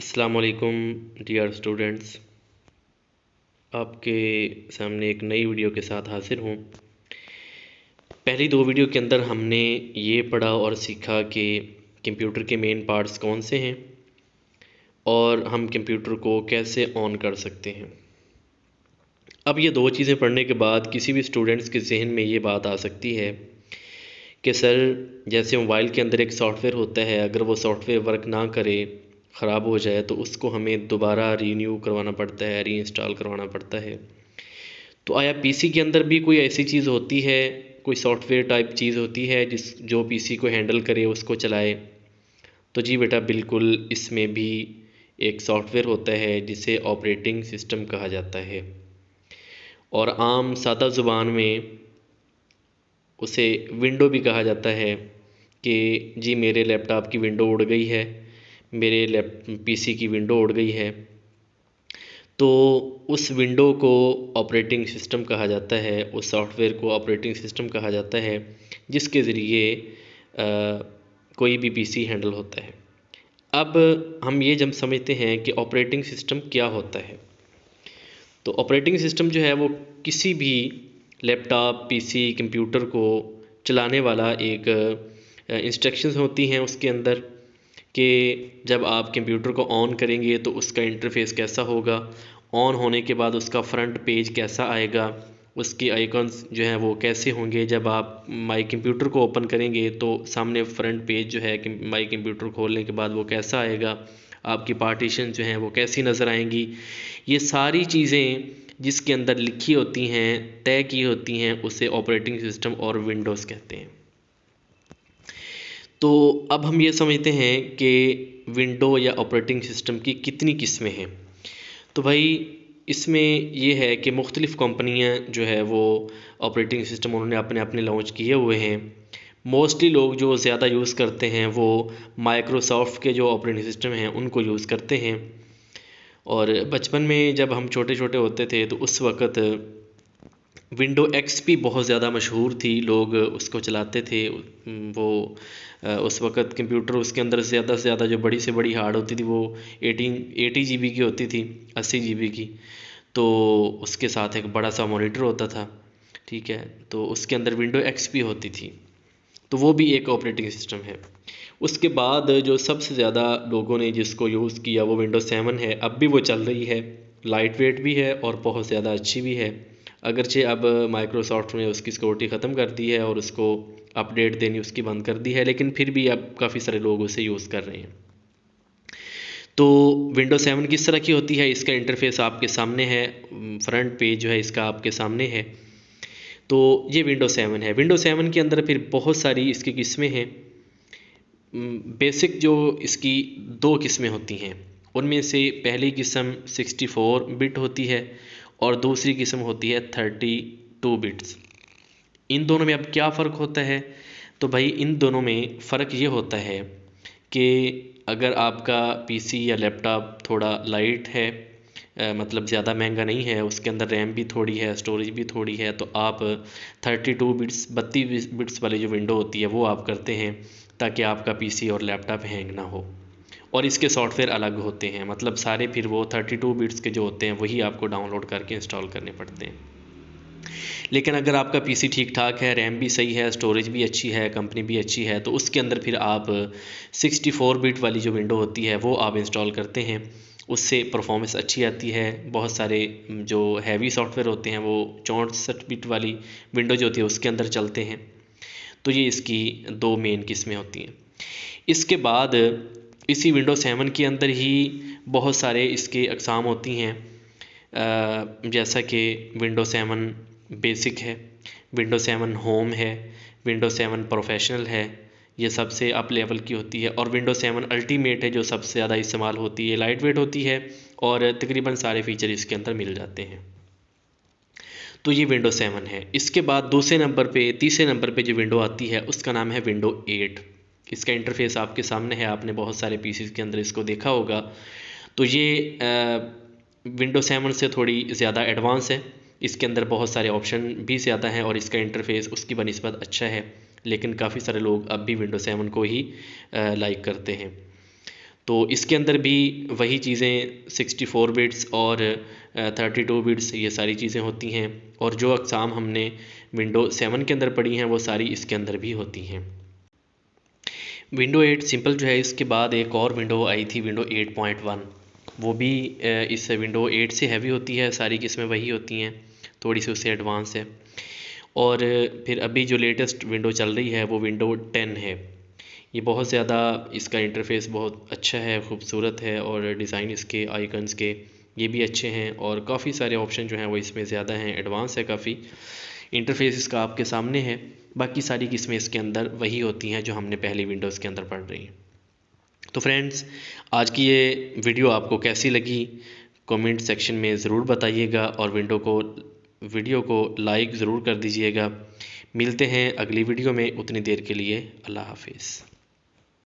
अस्सलाम वालेकुम dear students. आपके सामने एक नई वीडियो के साथ हाजिर हूँ। पहली दो वीडियो के अंदर हमने ये पढ़ा और सीखा कि कंप्यूटर के मेन पार्ट्स कौन से हैं और हम कंप्यूटर को कैसे ऑन कर सकते हैं। अब ये दो चीज़ें पढ़ने के बाद किसी भी स्टूडेंट्स के जहन में ये बात आ सकती है कि सर, जैसे मोबाइल के अंदर एक सॉफ्टवेयर होता है, अगर वो सॉफ्टवेयर वर्क ना करे, ख़राब हो जाए, तो उसको हमें दोबारा रीन्यू करवाना पड़ता है, री इंस्टॉल करवाना पड़ता है। तो आया पीसी के अंदर भी कोई ऐसी चीज़ होती है, कोई सॉफ्टवेयर टाइप चीज़ होती है जो पीसी को हैंडल करे, उसको चलाए? तो जी बेटा, बिल्कुल, इसमें भी एक सॉफ्टवेयर होता है जिसे ऑपरेटिंग सिस्टम कहा जाता है, और आम सादा ज़ुबान में उसे विंडो भी कहा जाता है कि जी मेरे लैपटॉप की विंडो उड़ गई है, मेरे पीसी की विंडो उड़ गई है। तो उस विंडो को ऑपरेटिंग सिस्टम कहा जाता है, उस सॉफ्टवेयर को ऑपरेटिंग सिस्टम कहा जाता है, जिसके ज़रिए कोई भी पीसी हैंडल होता है। अब हम ये जब समझते हैं कि ऑपरेटिंग सिस्टम क्या होता है, तो ऑपरेटिंग सिस्टम जो है वो किसी भी लैपटॉप, पीसी, कंप्यूटर को चलाने वाला एक इंस्ट्रक्शंस होती हैं उसके अंदर, कि जब आप कंप्यूटर को ऑन करेंगे तो उसका इंटरफेस कैसा होगा, ऑन होने के बाद उसका फ्रंट पेज कैसा आएगा, उसके आइकन्स जो हैं वो कैसे होंगे। जब आप माई कंप्यूटर को ओपन करेंगे तो सामने फ्रंट पेज जो है कि माई कंप्यूटर खोलने के बाद वो कैसा आएगा, आपकी पार्टीशन जो हैं वो कैसी नज़र आएंगी। ये सारी चीज़ें जिसके अंदर लिखी होती हैं, तय की होती हैं, उसे ऑपरेटिंग सिस्टम और विंडोज़ कहते हैं। तो अब हम ये समझते हैं कि विंडो या ऑपरेटिंग सिस्टम की कितनी किस्में हैं। तो भाई, इसमें ये है कि मुख्तलिफ़ कंपनियां जो है वो ऑपरेटिंग सिस्टम उन्होंने अपने अपने लॉन्च किए हुए हैं। मोस्टली लोग जो ज़्यादा यूज़ करते हैं वो माइक्रोसॉफ्ट के जो ऑपरेटिंग सिस्टम हैं उनको यूज़ करते हैं। और बचपन में जब हम छोटे छोटे होते थे तो उस वक़्त विंडो एक्सपी बहुत ज़्यादा मशहूर थी, लोग उसको चलाते थे। वो उस वक़्त कंप्यूटर, उसके अंदर ज़्यादा से ज़्यादा जो बड़ी से बड़ी हार्ड होती थी वो 80 GB की होती थी, 80 GB की। तो उसके साथ एक बड़ा सा मॉनिटर होता था, ठीक है। तो उसके अंदर विंडो एक्सपी होती थी, तो वो भी एक ऑपरेटिंग सिस्टम है। उसके बाद जो सबसे ज़्यादा लोगों ने जिसको यूज़ किया वो विंडो 7 है। अब भी वो चल रही है, लाइट वेट भी है और बहुत ज़्यादा अच्छी भी है। अगरचे अब माइक्रोसॉफ्ट ने उसकी सिक्योरिटी ख़त्म कर दी है और उसको अपडेट देनी उसकी बंद कर दी है, लेकिन फिर भी अब काफ़ी सारे लोग उसे यूज़ कर रहे हैं। तो विंडो 7 किस तरह की होती है, इसका इंटरफेस आपके सामने है, फ्रंट पेज जो है इसका आपके सामने है। तो ये विंडो 7 है। विंडो 7 के अंदर फिर बहुत सारी इसकी किस्में हैं। बेसिक जो इसकी दो किस्में होती हैं, उनमें से पहली किस्म 64 बिट होती है और दूसरी किस्म होती है 32 बिट्स। इन दोनों में अब क्या फ़र्क होता है? तो भाई, इन दोनों में फ़र्क ये होता है कि अगर आपका पीसी या लैपटॉप थोड़ा लाइट है, मतलब ज़्यादा महंगा नहीं है, उसके अंदर रैम भी थोड़ी है, स्टोरेज भी थोड़ी है, तो आप 32 बिट्स 32 बिट्स वाली जो विंडो होती है वो आप करते हैं, ताकि आपका पीसी और लैपटॉप हैंग ना हो। और इसके सॉफ्टवेयर अलग होते हैं, मतलब सारे फिर वो 32 बिट्स के जो होते हैं वही आपको डाउनलोड करके इंस्टॉल करने पड़ते हैं। लेकिन अगर आपका पीसी ठीक ठाक है, रैम भी सही है, स्टोरेज भी अच्छी है, कंपनी भी अच्छी है, तो उसके अंदर फिर आप 64 बिट वाली जो विंडो होती है वो आप इंस्टॉल करते हैं। उससे परफॉर्मेंस अच्छी आती है। बहुत सारे जो हैवी सॉफ्टवेयर होते हैं वो 64 बिट वाली विंडो जो होती है उसके अंदर चलते हैं। तो ये इसकी दो मेन किस्में होती हैं। इसके बाद इसी विंडो 7 के अंदर ही बहुत सारे इसके अक़साम होती हैं, जैसा कि विंडो 7 बेसिक है, विंडो 7 होम है, विंडो 7 प्रोफेशनल है, ये सबसे अप लेवल की होती है, और विंडो 7 अल्टीमेट है जो सबसे ज़्यादा इस्तेमाल होती है, लाइट वेट होती है और तकरीबन सारे फीचर इसके अंदर मिल जाते हैं। तो ये विंडो 7 है। इसके बाद तीसरे नंबर पे जो विंडो आती है उसका नाम है विंडो 8। इसका इंटरफेस आपके सामने है, आपने बहुत सारे पीसीज के अंदर इसको देखा होगा। तो ये विंडो 7 से थोड़ी ज़्यादा एडवांस है, इसके अंदर बहुत सारे ऑप्शन भी ज़्यादा हैं और इसका इंटरफेस उसकी बनिस्बत अच्छा है, लेकिन काफ़ी सारे लोग अब भी विंडो 7 को ही लाइक करते हैं। तो इसके अंदर भी वही चीज़ें 64 बिट्स और 32 बिट्स ये सारी चीज़ें होती हैं, और जो अक़साम हमने विंडो 7 के अंदर पढ़ी हैं वो सारी इसके अंदर भी होती हैं। विंडो 8 सिंपल जो है, इसके बाद एक और विंडो आई थी विंडो 8.1, वो भी इस विंडो 8 से हैवी होती है, सारी किस्में वही होती हैं, थोड़ी सी उससे एडवांस है। और फिर अभी जो लेटेस्ट विंडो चल रही है वो विंडो 10 है। ये बहुत ज़्यादा, इसका इंटरफ़ेस बहुत अच्छा है, खूबसूरत है, और डिज़ाइन इसके आइकन्स के ये भी अच्छे हैं, और काफ़ी सारे ऑप्शन जो हैं वो इसमें ज़्यादा हैं, एडवांस है काफ़ी। इंटरफ़ेस इसका आपके सामने है, बाकी सारी किस्में इसके अंदर वही होती हैं जो हमने पहली विंडोज़ के अंदर पढ़ रही हैं। तो फ्रेंड्स, आज की ये वीडियो आपको कैसी लगी कमेंट सेक्शन में ज़रूर बताइएगा, और वीडियो को लाइक ज़रूर कर दीजिएगा। मिलते हैं अगली वीडियो में, उतनी देर के लिए अल्लाह हाफिज़।